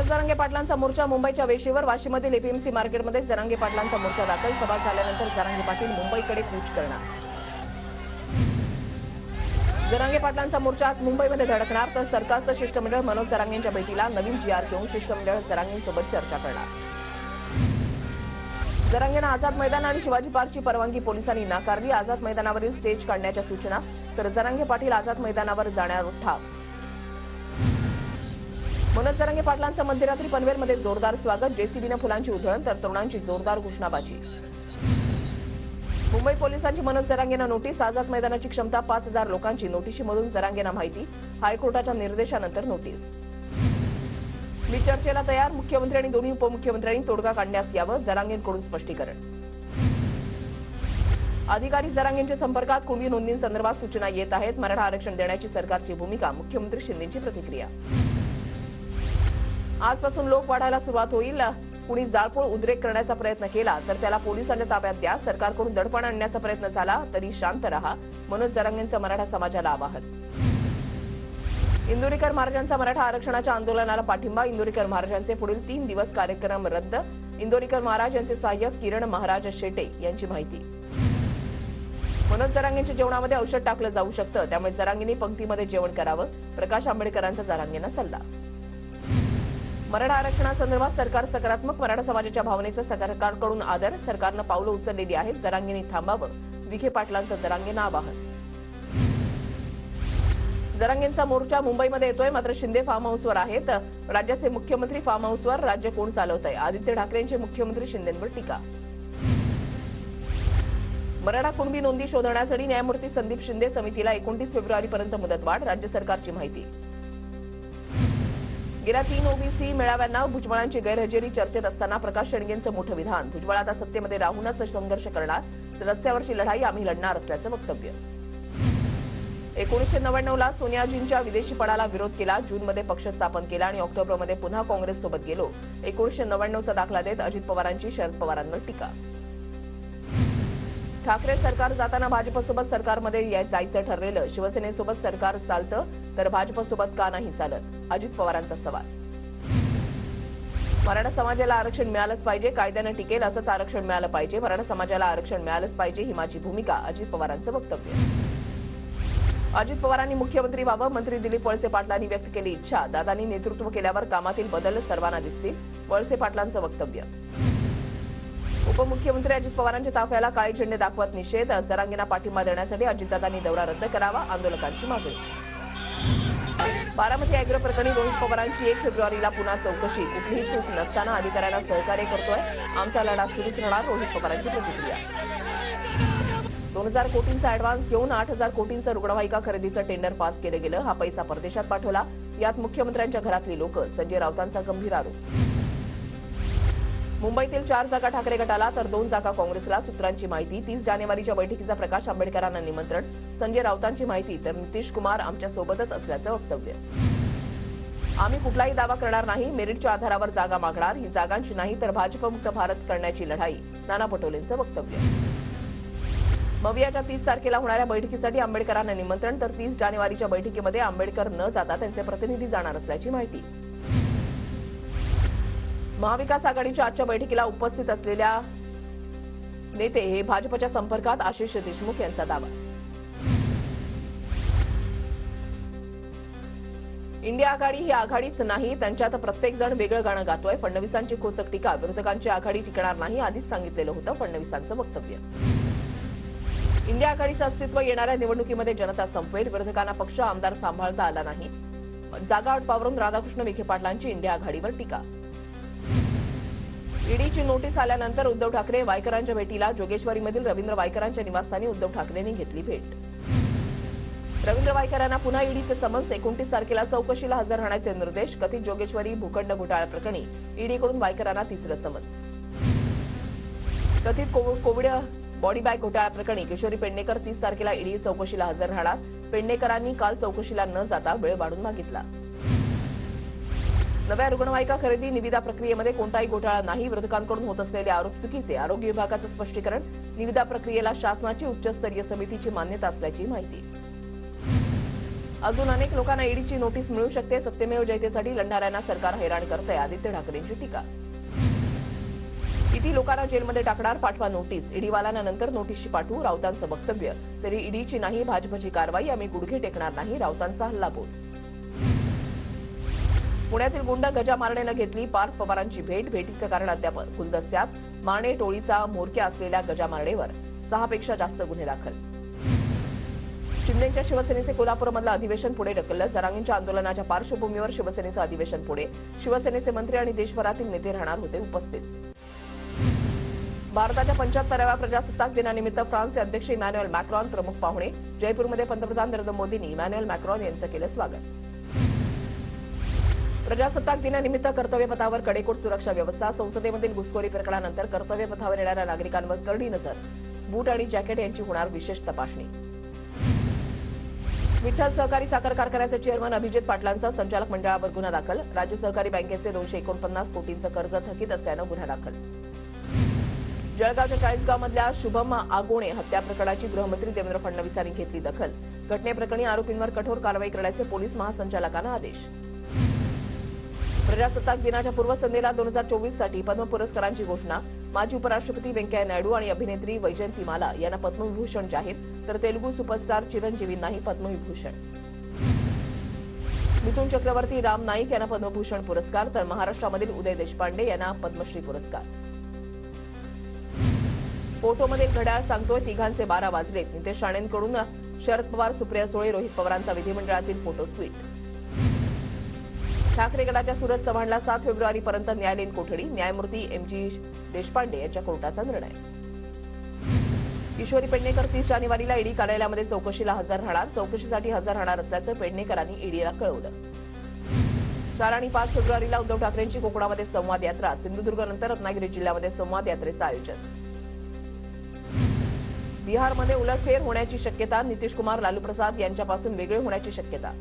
जरांगे पाटलांचा मोर्चा मुंबईच्या वेशीवर वाशीमधील एपीएमसी मार्केटमध्ये जरांगे पाटलांचा मोर्चा दाखल. सभा झाल्यानंतर जरांगे पाटील मुंबईकडे कूच करणार. जरांगे पाटलांचा मोर्चा आज मुंबईमध्ये धडकणार तर सरकारचं शिष्टमंडळ मनोज जरांगेंच्या भेटीला नवीन जीआर घेऊन शिष्टमंडळ जरांगेंसोबत चर्चा करणार. जरांगेंना आझाद मैदान आणि शिवाजी पार्कची परवानगी पोलिसांनी नाकारली. आझाद मैदानावरील स्टेज काढण्याच्या सूचना तर जरांगे पाटील आझाद मैदानावर जाण्यावर ठाव. मनोज जरांगे पाटलांचं मध्यरात्री पनवेलमध्ये जोरदार स्वागत. जेसीबीने फुलांची उधळण तर तरुणांची जोरदार घोषणाबाजी. मुंबई पोलिसांची मनोज जरांगेंना नोटीस. आझाद मैदानाची क्षमता 5000 लोकांची. नोटीशीमधून जरांगेंना माहिती. हायकोर्टाच्या निर्देशानंतर नोटीस. मी चर्चेला तयार. मुख्यमंत्री आणि दोन्ही उपमुख्यमंत्र्यांनी तोडगा काढण्यास यावं. जरांगेंकडून स्पष्टीकरण. अधिकारी जरांगेंच्या संपर्कात. कुणबी नोंदींसंदर्भात सूचना येत आहेत. मराठा आरक्षण देण्याची सरकारची भूमिका. मुख्यमंत्री शिंदेंची प्रतिक्रिया. आजपासून लोक वाढायला सुरुवात होईल. कुणी जाळपोळ उद्रेक करण्याचा प्रयत्न केला तर त्याला पोलिसांच्या ताब्यात द्या. सरकारकडून दडपण आणण्याचा प्रयत्न झाला तरी शांत रहा. मनोज जरांगेंचं मराठा समाजाला आवाहन. इंदोरीकर महाराजांचा मराठा आरक्षणाच्या आंदोलनाला पाठिंबा. इंदोरीकर महाराजांचे पुढील 3 दिवस कार्यक्रम रद्द. इंदोरीकर महाराज यांचे सहाय्यक किरण महाराज शेटे यांची माहिती. मनोज जरांगेंच्या जेवणामध्ये औषध टाकलं जाऊ शकतं त्यामुळे जरांगेंनी पंक्तीमध्ये जेवण करावं. प्रकाश आंबेडकरांचा जरांगेंना सल्ला. मराठा आरक्षणासंदर्भात सरकार सकारात्मक. मराठा समाजाच्या भावनेचा सरकारकडून आदर. सरकारनं पावलं उचललेली आहेत. जरांगेंनी थांबावं. विखे पाटलांचं जरांगेंना आवाहन. जरांगेंचा मोर्चा मुंबईमध्ये येतोय मात्र शिंदे फार्म हाऊसवर आहेत. राज्याचे मुख्यमंत्री फार्म हाऊसवर. राज्य कोण चालवत आहे. आदित्य ठाकरेंचे मुख्यमंत्री शिंदेंवर टीका. मराठा कुणबी नोंदी शोधण्यासाठी न्यायमूर्ती संदीप शिंदे समितीला 29 फेब्रुवारीपर्यंत मुदतवाढ. राज्य सरकारची माहिती. गेल्या 3 ओबीसी मेळाव्यांना भुजबळांची गैरहजेरी चर्चेत असताना प्रकाश शेडगेंचं मोठं विधान. भुजबळ आता सत्तेमध्ये राहूनच संघर्ष करणार. रस्त्यावरची लढाई आम्ही लढणार असल्याचं वक्तव्य. 1999ला सोनियाजींच्या विदेशीपणाला विरोध केला. जूनमध्ये पक्ष स्थापन केला आणि ऑक्टोबरमध्ये पुन्हा काँग्रेससोबत गेलो. 1999चा दाखला देत अजित पवारांची शरद पवारांवर टीका. ठाकरे सरकार जाताना भाजपसोबत सरकारमध्ये जायचं ठरलेलं. शिवसेनेसोबत सरकार चालतं तर भाजपसोबत का नाही चालत. अजित पवारांचा सवाल. मराठा समाजाला आरक्षण मिळालंच पाहिजे. कायद्यानं टिकेल असंच आरक्षण मिळालं पाहिजे. मराठा समाजाला आरक्षण मिळालंच पाहिजे ही माझी भूमिका. अजित पवारांचं वक्तव्य. अजित पवारांनी मुख्यमंत्री व्हावं. मंत्री दिलीप वळसे पाटलांनी व्यक्त केली इच्छा. दादांनी नेतृत्व केल्यावर कामातील बदल सर्वांना दिसतील. वळसे पाटलांचं वक्तव्य. उपमुख्यमंत्री अजित पवारांच्या ताफ्याला काळे झेंडे दाखवत निषेध. जरांगेंना पाठिंबा देण्यासाठी अजितदादांनी दौरा रद्द करावा. आंदोलकांची मागणी. बारामती अॅग्रो प्रकरणी रोहित पवारांची 1 फेब्रुवारीला पुन्हा चौकशी. कुठलीही चूक नसताना अधिकाऱ्यांना सहकार्य करतोय. आमचा लढा सुरूच राहणार. रोहित पवारांची प्रतिक्रिया. 2000 कोटींचा ऍडव्हान्स घेऊन 8000 कोटींचं रुग्णवाहिका खरेदीचं टेंडर पास केलं गेलं. हा पैसा परदेशात पाठवला. यात मुख्यमंत्र्यांच्या घरातली लोक. संजय राऊतांचा गंभीर आरोप. मुंबईतील 4 जागा ठाकरे गटाला तर 2 जागा काँग्रेसला. सूत्रांची माहिती. 30 जानेवारीच्या बैठकीचा प्रकाश आंबेडकरांना निमंत्रण. संजय राऊतांची माहिती तर नितीश कुमार आमच्या सोबतच असल्याचं वक्तव्य. आम्ही कुठलाही दावा करणार नाही. मेरिटच्या आधारावर जागा मागणार. ही जागांची नाही तर भाजपमुक्त भारत करण्याची लढाई. नाना पटोलेंचं वक्तव्य. मवियाच्या 30 तारखेला होणाऱ्या बैठकीसाठी आंबेडकरांना निमंत्रण तर 30 जानेवारीच्या बैठकीमध्ये आंबेडकर न जाता त्यांचे प्रतिनिधी जाणार असल्याची माहिती. महाविकास आघाडीच्या आजच्या बैठकीला उपस्थित असलेल्या नेते हे भाजपच्या संपर्कात. आशिष देशमुख यांचा दावा. इंडिया आघाडी ही आघाडीच नाही. त्यांच्यात प्रत्येक जण वेगळं गाणं गातोय. फडणवीसांची खोचक टीका. विरोधकांची आघाडी टिकणार नाही आधीच सांगितलेलं होतं. फडणवीसांचं वक्तव्य. इंडिया आघाडीचं अस्तित्व येणाऱ्या निवडणुकीमध्ये जनता संपवेल. विरोधकांना पक्ष आमदार सांभाळता आला नाही. जागा अटपावरून राधाकृष्ण विखे पाटलांची इंडिया आघाडीवर टीका. ईडीची नोटीस आल्यानंतर उद्धव ठाकरे वायकरांच्या भेटीला. जोगेश्वरीमधील रवींद्र वायकरांच्या निवासस्थानी उद्धव ठाकरेंनी घेतली भेट. रवींद्र वायकरांना पुन्हा ईडीचे समन्स. 29 तारखेला चौकशीला हजर राहण्याचे निर्देश. कथित जोगेश्वरी भूखंड घोटाळा प्रकरणी ईडीकडून वायकरांना 3रं समन्स. कथित कोविड बॉडी बॅग घोटाळा प्रकरणी किशोरी पेडणेकर 30 तारखेला ईडी चौकशीला हजर राहणार. पेडणेकरांनी काल चौकशीला न जाता वेळ वाढून मागितला. नव्या रुग्णवाहिका खरेदी निविदा प्रक्रियेमध्ये कोणताही घोटाळा नाही. विरोधकांकडून होत असलेले आरोप चुकीचे. आरोग्य विभागाचं स्पष्टीकरण. निविदा प्रक्रियेला शासनाची उच्चस्तरीय समितीची मान्यता असल्याची माहिती. अजून अनेक लोकांना ईडीची नोटीस मिळू शकते. सत्यमेव जयतेसाठी लढणाऱ्यांना सरकार हैराण करतंय. आदित्य ठाकरेंची टीका. किती लोकांना जेलमध्ये टाकणार? पाठवा नोटीस. ईडीवाल्यांना नंतर नोटीसची पाठवू. राऊतांचं वक्तव्य. तरी ईडीची नाही भाजपची कारवाई. आम्ही गुडघे टेकणार नाही. राऊतांचा हल्लाबोल. पुण्यातील गुंड गजा मारणेनं घेतली पार्थ पवारांची भेट. भेटीचं कारण अद्याप गुलदस्त्यात. माने टोळीचा म्होरक्या असलेल्या गजा मारणेवर 6 पेक्षा जास्त गुन्हे दाखल. शिंदेच्या शिवसेनेचे कोल्हापूरमधलं अधिवेशन पुढे ढकललं. जरांगींच्या आंदोलनाच्या पार्श्वभूमीवर शिवसेनेचं अधिवेशन पुढे. शिवसेनेचे मंत्री आणि देशभरातील नेते राहणार होते उपस्थित. भारताच्या 75व्या प्रजासत्ताक दिनानिमित्त फ्रान्सचे अध्यक्ष इमॅन्युएल मॅक्रॉन प्रमुख पाहुणे. जयपूरमध्ये पंतप्रधान नरेंद्र मोदींनी इमॅन्युएल मॅक्रॉन यांचं केलं स्वागत. प्रजासत्ताक दिनानिमित्त कर्तव्यपथावर कडेकोट सुरक्षा व्यवस्था. संसदेमधील घुसखोरी प्रकरणानंतर कर्तव्यपथावर येणाऱ्या नागरिकांवर करडी नजर. बूट आणि जॅकेट यांची होणार विशेष तपासणी. विठ्ठल सहकारी साखर कारखान्याचे चेअरमन अभिजित पाटलांचा संचालक मंडळावर गुन्हा दाखल. राज्य सहकारी बँकेचे 249 कोटींचं कर्ज थकीत असल्यानं गुन्हा दाखल. जळगावच्या चाळीसगावमधल्या शुभम आगोणे हत्या प्रकरणाची गृहमंत्री देवेंद्र फडणवीसांनी घेतली दखल. घटनेप्रकरणी आरोपींवर कठोर कारवाई करण्याचे पोलीस महासंचालकांना आदेश. प्रजासत्ताक दिनाच्या पूर्वसंध्येला 2024 साठी पद्म पुरस्कारांची घोषणा. माजी उपराष्ट्रपती व्यंकय्या नायडू आणि अभिनेत्री वैजयंतीमाला यांना पद्मविभूषण जाहीर. तर तेलुगू सुपरस्टार चिरंजीवींनाही पद्मविभूषण. मिथुन चक्रवर्ती, राम नाईक यांना पद्मभूषण पुरस्कार. तर महाराष्ट्रामधील उदय देशपांडे यांना पद्मश्री पुरस्कार. फोटोमधील घड्याळ सांगतोय 3घांचे 12 वाजलेत. नितेश राणेंकडून शरद पवार, सुप्रिया सुळे, रोहित पवारांचा विधिमंडळातील फोटो ट्विट. ठाकरे गटाच्या सूरज चव्हाणला 7 फेब्रुवारीपर्यंत न्यायालयीन कोठडी. न्यायमूर्ती MG देशपांडे यांच्या कोर्टाचा निर्णय. किशोरी पेडणेकर 30 जानेवारीला ईडी कार्यालयामध्ये चौकशीला हजर राहणार. चौकशीसाठी हजर राहणार असल्याचं पेडणेकरांनी ईडीला कळवलं. 4 आणि 5 फेब्रुवारीला उद्धव ठाकरेंची कोकणामध्ये संवाद यात्रा. सिंधुदुर्गनंतर रत्नागिरी जिल्ह्यामध्ये संवाद यात्रेचं आयोजन. बिहारमध्ये उलटफेर होण्याची शक्यता. नितीश कुमार, लालू प्रसाद यांच्यापासून वेगळे होण्याची शक्यता.